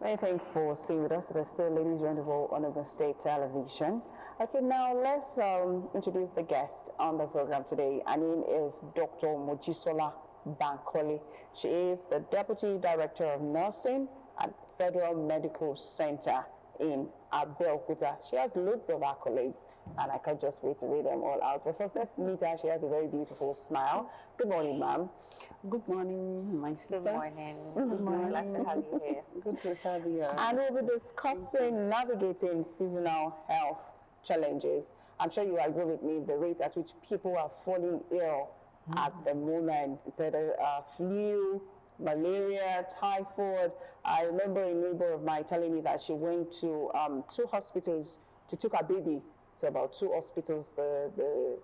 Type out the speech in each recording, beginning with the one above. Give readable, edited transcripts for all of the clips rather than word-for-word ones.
Many thanks for staying with us. There's still Ladies Rendezvous on the State Television. Okay, now let's introduce the guest on the program today. Her name is Dr. Mojisola Bankole. She is the Deputy Director of Nursing at Federal Medical Center in Abeokuta. She has loads of accolades, and I can't just wait to read them all out. But first, let's meet her. She has a very beautiful smile. Good morning, ma'am. Good morning, my sisters. Good morning. Good morning. Glad to have you here. Good to have you. And we'll be discussing navigating seasonal health challenges. I'm sure you agree with me, the rate at which people are falling ill at the moment. It's either flu, malaria, typhoid. I remember a neighbor of mine telling me that she went to 2 hospitals to take her baby to about 2 hospitals, the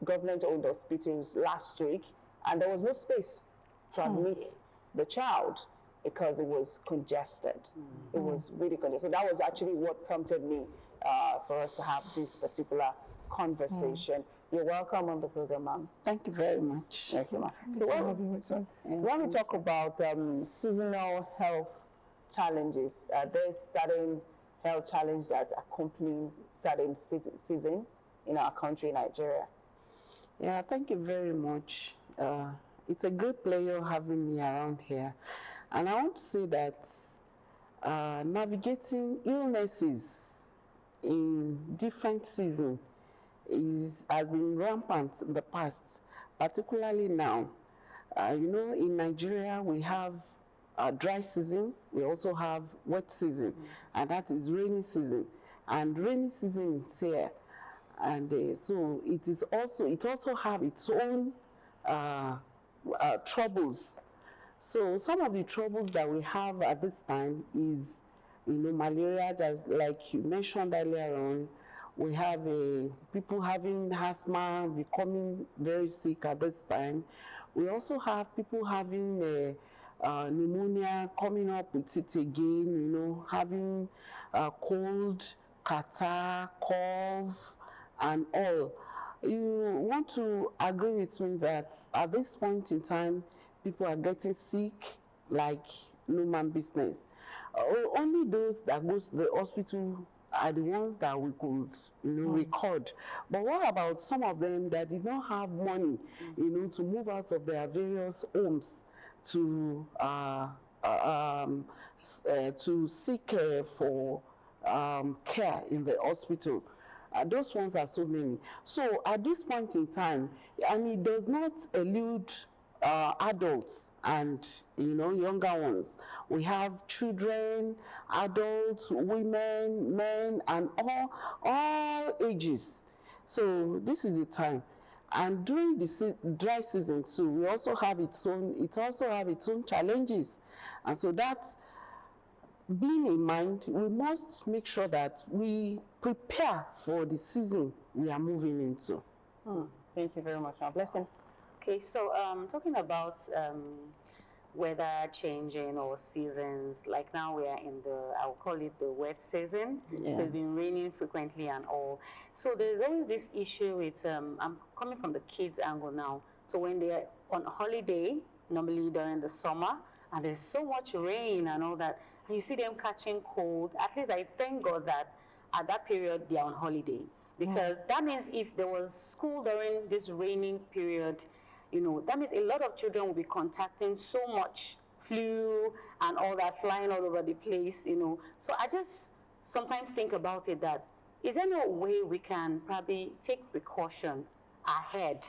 government-owned hospitals last week, and there was no space to admit the child because it was congested. It was really congested. So that was actually what prompted me for us to have this particular conversation. You're welcome on the program, ma'am. Thank you very much. Thank you, ma'am. So when we talk about seasonal health challenges, there's certain health challenges that accompany certain season in our country, Nigeria. Yeah, thank you very much. It's a great pleasure having me around here. And I want to say that navigating illnesses in different seasons has been rampant in the past, particularly now. In Nigeria, we have dry season, we also have wet season, and that is rainy season. And rainy season is here, and so it also have its own troubles. So some of the troubles that we have at this time is, malaria, just like you mentioned earlier on. We have people having asthma, becoming very sick at this time. We also have people having pneumonia, coming up with it again, having cold, catarrh, cough, and all. You want to agree with me that at this point in time, people are getting sick like no man business. Only those that goes to the hospital are the ones that we could, record. But what about some of them that did not have money, to move out of their various homes to seek for care in the hospital? Those ones are so many. So at this point in time, and it does not elude adults and younger ones. We have children, adults, women, men, and all ages. So this is the time. And during the dry season too, we also have its own challenges. And so that being in mind, we must make sure that we prepare for the season we are moving into. Thank you very much. Blessing. Okay, so talking about weather changing or seasons, like now we are in I'll call it the wet season. Yeah. So it's been raining frequently and all. So there's always this issue with, I'm coming from the kids' angle now. So when they're on holiday, normally during the summer, and there's so much rain and all that, and you see them catching cold, at least I thank God that at that period they're on holiday. Because that means if there was school during this raining period, that means a lot of children will be contacting so much flu and all that, flying all over the place, So I just sometimes think about it that, is there no way we can probably take precaution ahead?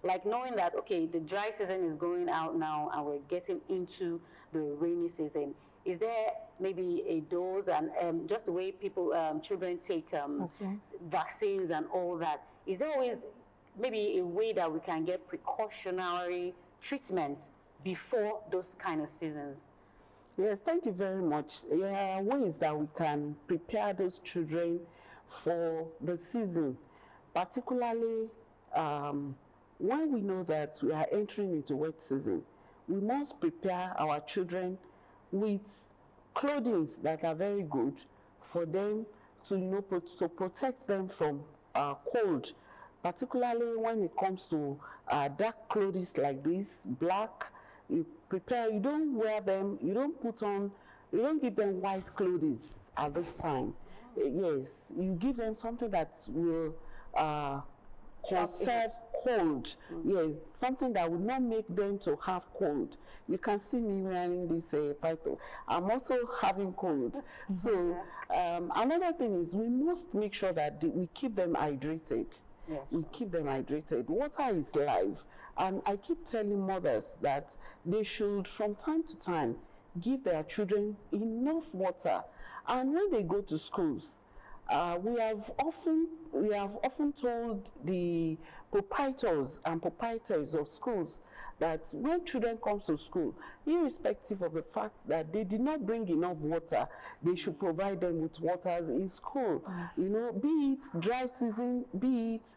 Like knowing that, okay, the dry season is going out now and we're getting into the rainy season. Is there maybe a dose and just the way people, children take vaccines and all that? Is there always maybe a way that we can get precautionary treatment before those kind of seasons? Yes, thank you very much. There are ways that we can prepare those children for the season, particularly when we know that we are entering into wet season. We must prepare our children with clothing that are very good for them to protect them from cold, particularly when it comes to dark clothes like this, black. You don't wear them, you don't put on You don't give them white clothes at this time. Yes, you give them something that will conserve cold. Yes, something that would not make them to have cold. You can see me wearing this phyto. I'm also having cold. So another thing is we must make sure that we keep them hydrated. Yes. We keep them hydrated. Water is life. And I keep telling mothers that they should, from time to time, give their children enough water. And when they go to schools, we have often told the proprietors and proprietaries of schools that when children come to school, irrespective of the fact that they did not bring enough water, they should provide them with water in school. You know, be it dry season, be it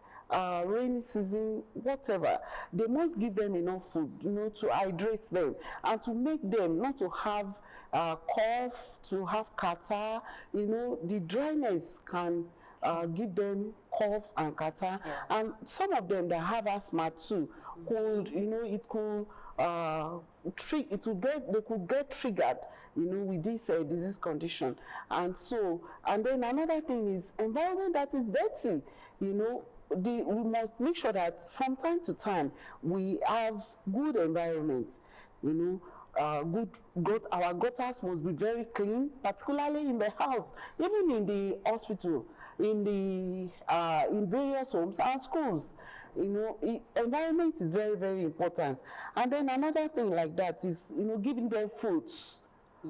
rainy season, whatever, they must give them enough food, you know, to hydrate them and to make them not to have cough, to have catarrh. You know, the dryness can give them cough and catarrh, and some of them that have asthma too could, you know, it could they could get triggered, you know, with this disease condition. And so, and then another thing is environment that is dirty. You know, we must make sure that from time to time we have good environment. You know, our gutters must be very clean, particularly in the house, even in the hospital, in various homes and schools. You know, environment is very, very important. And then another thing like that is, you know, giving them fruits.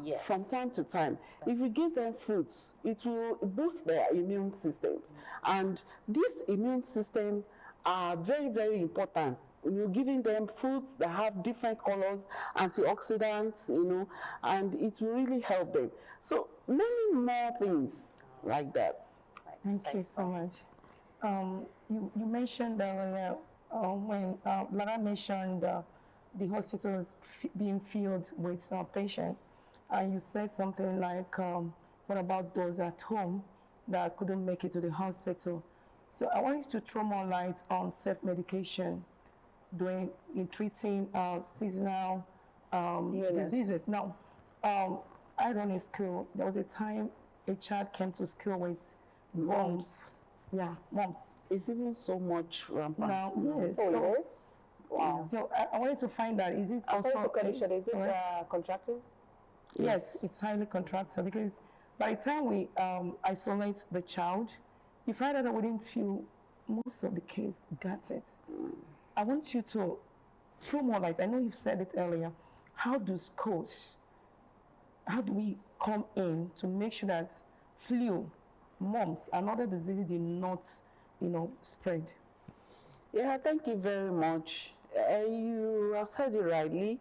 Yes. From time to time. If you give them fruits, it will boost their immune systems. And these immune systems are very, very important. You're giving them fruits that have different colors, antioxidants, you know, and it will really help them. So many more things like that. Thank you so much. You mentioned earlier when Lara mentioned the hospitals being filled with patients, and you said something like, what about those at home that couldn't make it to the hospital? So I want you to throw more light on self-medication in treating seasonal diseases. Now, I run a school. There was a time a child came to school with mumps. Yeah, mumps. It's even so much rampant. Now, yes. Oh, yes? Wow. So I wanted to find out, is it I'm also... sorry to cut you short. Is it contractive? Yes, it's highly contracted, because by the time we isolate the child, you find out that within few, most of the kids got it. I want you to throw more light. I know you've said it earlier. How do we come in to make sure that flu, mumps, and other diseases do not, you know, spread? Yeah, thank you very much. You have said it rightly.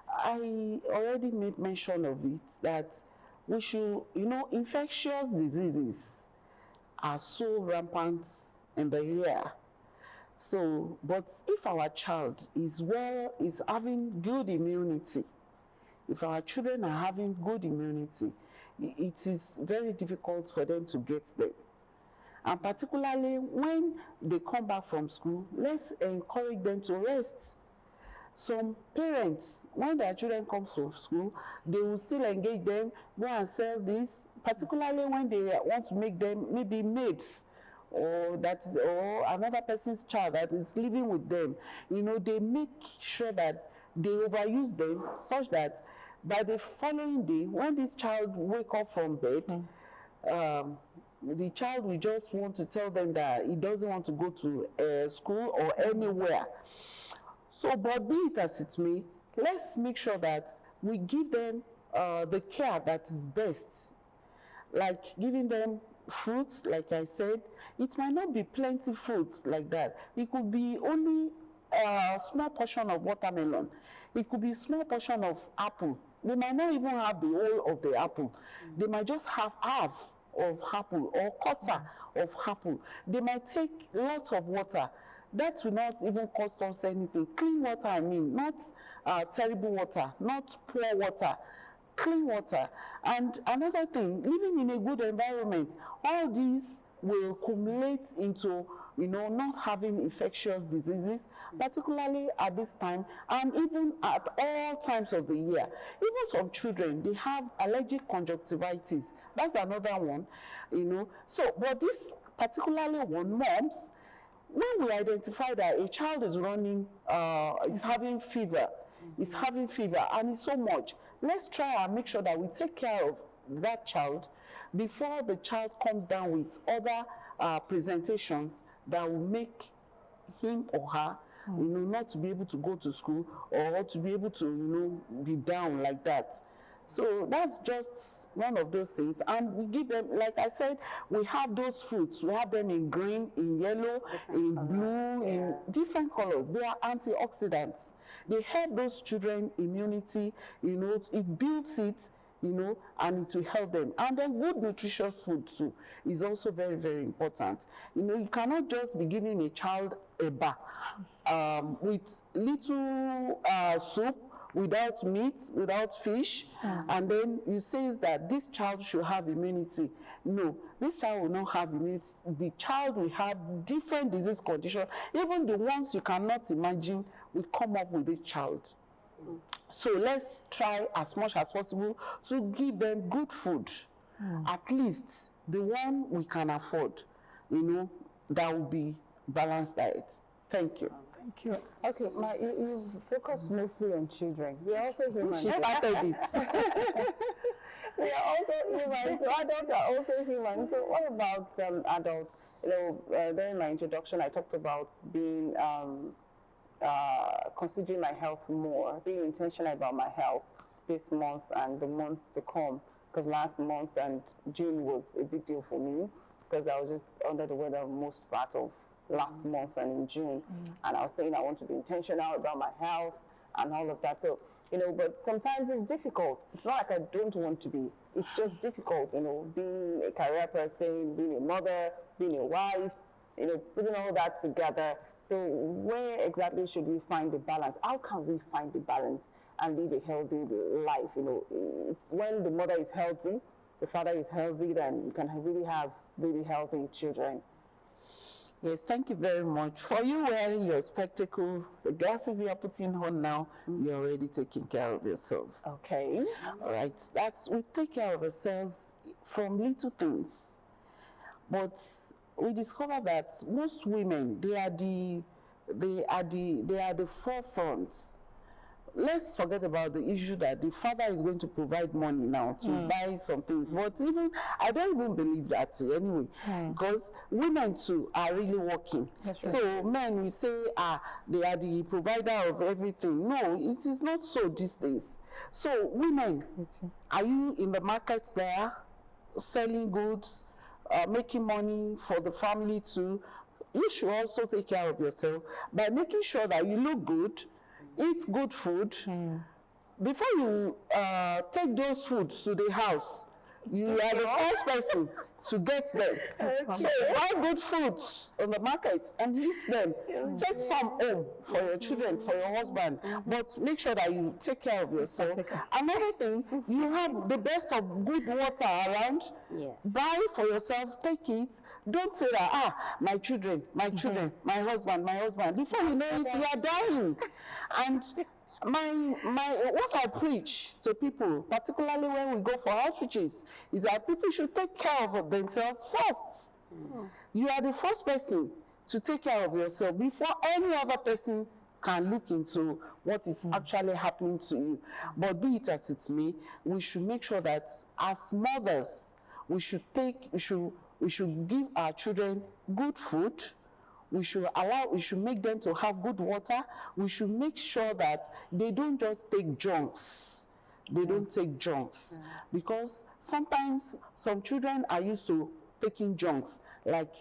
I already made mention of it, that we should, you know, infectious diseases are so rampant in the air. So, but if our child is having good immunity, if our children are having good immunity, it is very difficult for them to get them. And particularly when they come back from school, let's encourage them to rest. Some parents, when their children come to school, they will still engage them, go and sell this, particularly when they want to make them maybe maids, or another person's child that is living with them. You know, they make sure that they overuse them such that by the following day, when this child wake up from bed, the child will just want to tell them that he doesn't want to go to school or anywhere. So, but be it as it may, let's make sure that we give them the care that is best, like giving them fruits, like I said. It might not be plenty fruits like that. It could be only a small portion of watermelon. It could be a small portion of apple. They might not even have the whole of the apple. They might just have half of apple or quarter of apple. They might take lots of water. That will not even cost us anything. Clean water, I mean, not terrible water, not poor water, clean water. And another thing, living in a good environment, all these will accumulate into, you know, not having infectious diseases particularly at this time and even at all times of the year. Even some children, they have allergic conjunctivitis. That's another one, you know. So, but this particularly one, moms, when we identify that a child is running, is having fever, and it's so much, let's try and make sure that we take care of that child before the child comes down with other presentations that will make him or her, you know, not to be able to go to school or to be able to, you know, be down like that. So that's just one of those things. And we give them, like I said, we have those fruits. We have them in green, in yellow, in blue, in different colors. They are antioxidants. They help those children immunity, you know, it builds it, you know, and it will help them. And then good nutritious food too is also very, very important. You know, you cannot just be giving a child a bar with little soup, without meat, without fish, and then you say that this child should have immunity. No, this child will not have immunity. The child will have different disease conditions, even the ones you cannot imagine will come up with this child. So let's try as much as possible to give them good food, at least the one we can afford, you know, that will be balanced diet. Thank you. Thank you. Okay, you focus mostly on children. We are also humans. She started it. We are also humans. So adults are also humans. So what about adults? You know, during my introduction, I talked about being considering my health more, being intentional about my health this month and the months to come. Because last month and June was a big deal for me because I was just under the weather most part of last month and in June, and I was saying I want to be intentional about my health and all of that. So, you know, but sometimes it's difficult. It's not like I don't want to be. It's just difficult, you know, being a career person, being a mother, being a wife, you know, putting all that together. So where exactly should we find the balance? How can we find the balance and live a healthy life? You know, it's when the mother is healthy, the father is healthy, then you can really have really healthy children. Yes, thank you very much. For you wearing your spectacles, the glasses you're putting on now, you're already taking care of yourself. Okay. All right. We take care of ourselves from little things. But we discover that most women, they are the forefronts. Let's forget about the issue that the father is going to provide money now to buy some things. But even, I don't even believe that anyway, because women too are really working. So men, we say, they are the provider of everything. No, it is not so these days. So women, are you in the market there, selling goods, making money for the family too? You should also take care of yourself by making sure that you look good, eat good food. Before you take those foods to the house, you are the first person to get them. So buy good foods on the market and eat them. Take some home for your children, for your husband, but make sure that you take care of yourself. Another thing, you have the best of good water around. Buy for yourself, take it. Don't say that, my children, my husband, my husband. Before you know it, you are dying. And what I preach to people, particularly when we go for outreaches, is that people should take care of themselves first. You are the first person to take care of yourself before any other person can look into what is actually happening to you. But be it as it may, we should make sure that as mothers, we should give our children good food. We should make them to have good water. We should make sure that they don't just take junks. They don't take junks. Because sometimes some children are used to taking junks. Like,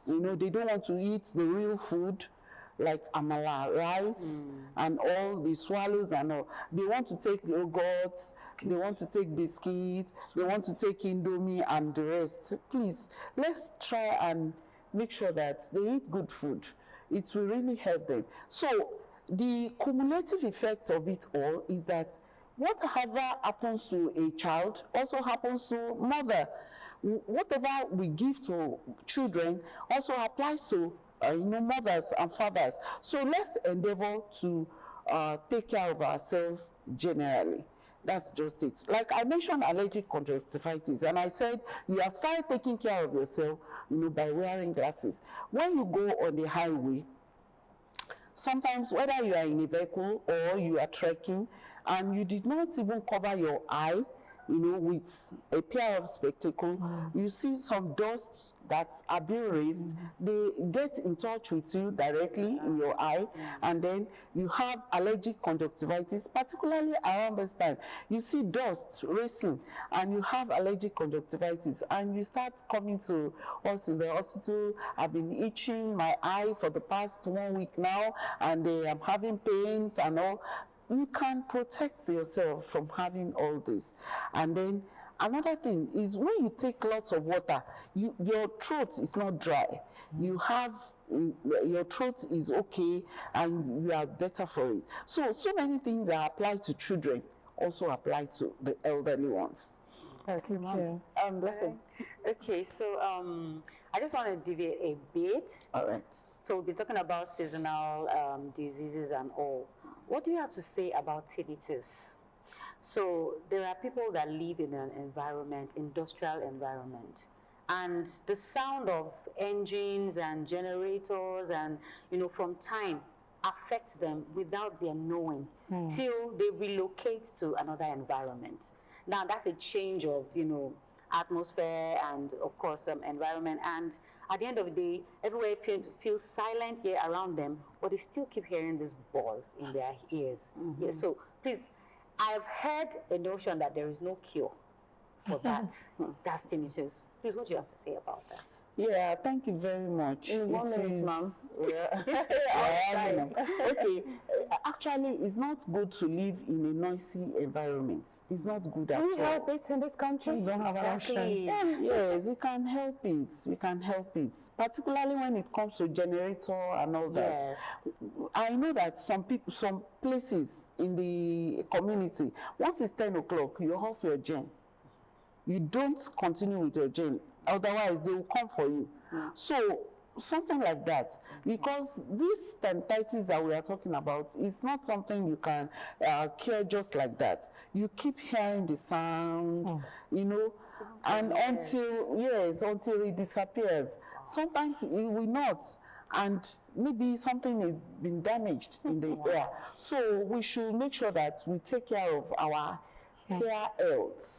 you know, they don't want to eat the real food, like amala, rice, and all the swallows and all. They want to take the yogurts, they want to take biscuits, they want to take indomie and the rest. Please, let's try and make sure that they eat good food. It will really help them. So the cumulative effect of it all is that whatever happens to a child also happens to mother. Whatever we give to children also applies to mothers and fathers. So let's endeavor to take care of ourselves generally. That's just it. Like I mentioned allergic conjunctivitis, and I said you have started taking care of yourself, by wearing glasses. When you go on the highway, sometimes whether you are in a vehicle or you are trekking and you did not even cover your eye, with a pair of spectacles, you see some dust that are being raised, they get in touch with you directly in your eye, and then you have allergic conjunctivitis, particularly around this time. You see dust racing and you have allergic conjunctivitis, and you start coming to us in the hospital. I've been itching my eye for the past 1 week now, and I'm having pains and all. You can protect yourself from having all this. And then another thing is when you take lots of water, your throat is not dry. You have your throat is okay and you are better for it. So many things that apply to children also apply to the elderly ones. Okay, ma'am. Blessing. Okay, so I just want to deviate a bit. All right. So we'll be talking about seasonal diseases and all. What do you have to say about tinnitus? So there are people that live in an environment, industrial environment, and the sound of engines and generators and, from time affects them without their knowing till they relocate to another environment. Now that's a change of, atmosphere and of course environment, and at the end of the day everywhere feels silent here around them, but they still keep hearing this buzz in their ears. Yeah, so please, I've heard a notion that there is no cure for that. That's tinnitus. Please, what do you have to say about that? Yeah, thank you very much. In 1 minute, ma'am. Okay, actually, it's not good to live in a noisy environment. It's not good at all. We help it in this country. We don't have an option. Yes, we can help it. We can help it, particularly when it comes to generator and all that. Yes. I know that some places in the community, once it's 10 o'clock, you off your gen. You don't continue with your gen, otherwise they will come for you. So something like that, because this tinnitus that we are talking about is not something you can cure just like that. You keep hearing the sound, and until it disappears. Sometimes it will not, and maybe something has been damaged in the air. So we should make sure that we take care of our hair health.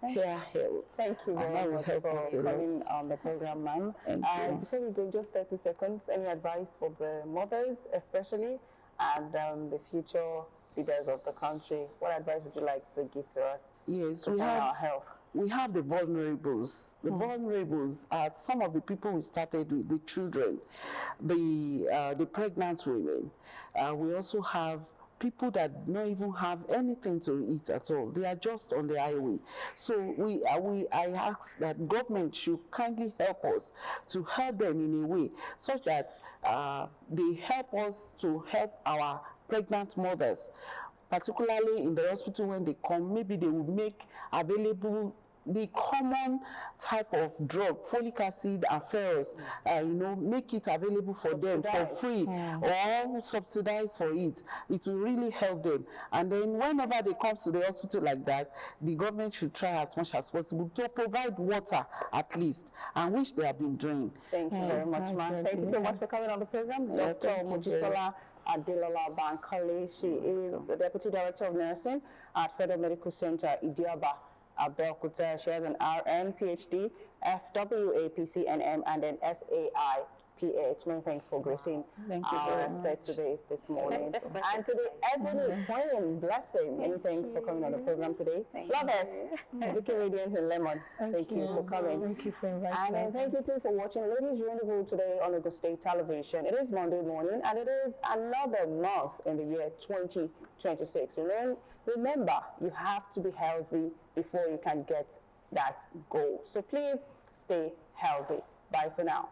Hair health. Thank you very much for coming on the program, ma'am. And before we go, just 30 seconds, any advice for the mothers especially, and the future leaders of the country? What advice would you like to give to us? Yes, we have the vulnerables. The vulnerables are some of the people we started with, the children, the pregnant women. We also have people that don't even have anything to eat at all. They are just on the highway. So I ask that government should kindly help us to help them in a way such that they help us to help our pregnant mothers, particularly in the hospital when they come. Maybe they will make available the common type of drug, folic acid and ferrous, make it available for them for free or subsidize for it. It will really help them. And then whenever they come to the hospital like that, the government should try as much as possible to provide water at least, and which they have been doing. Thank you very much, ma'am. Thank you so much for coming on the program. Dr. Mojisola Adelola Bankole. She is the Deputy Director of Nursing at Federal Medical Center, Idiaba, Abeokuta. She has an RN, PhD, FWAPCNM, and an FAI-PH. Many thanks for gracing our set today this morning. And to the Ebony Queen, Blessing, many thanks for coming on the program today. Love it. Looking radiant and lemon. Thank you for coming. Thank you for inviting And thank you too for watching Ladies Rendezvous today on Ogun State Television. It is Monday morning, and it is another month in the year 2026. Remember, you have to be healthy before you can get that goal. So please stay healthy. Bye for now.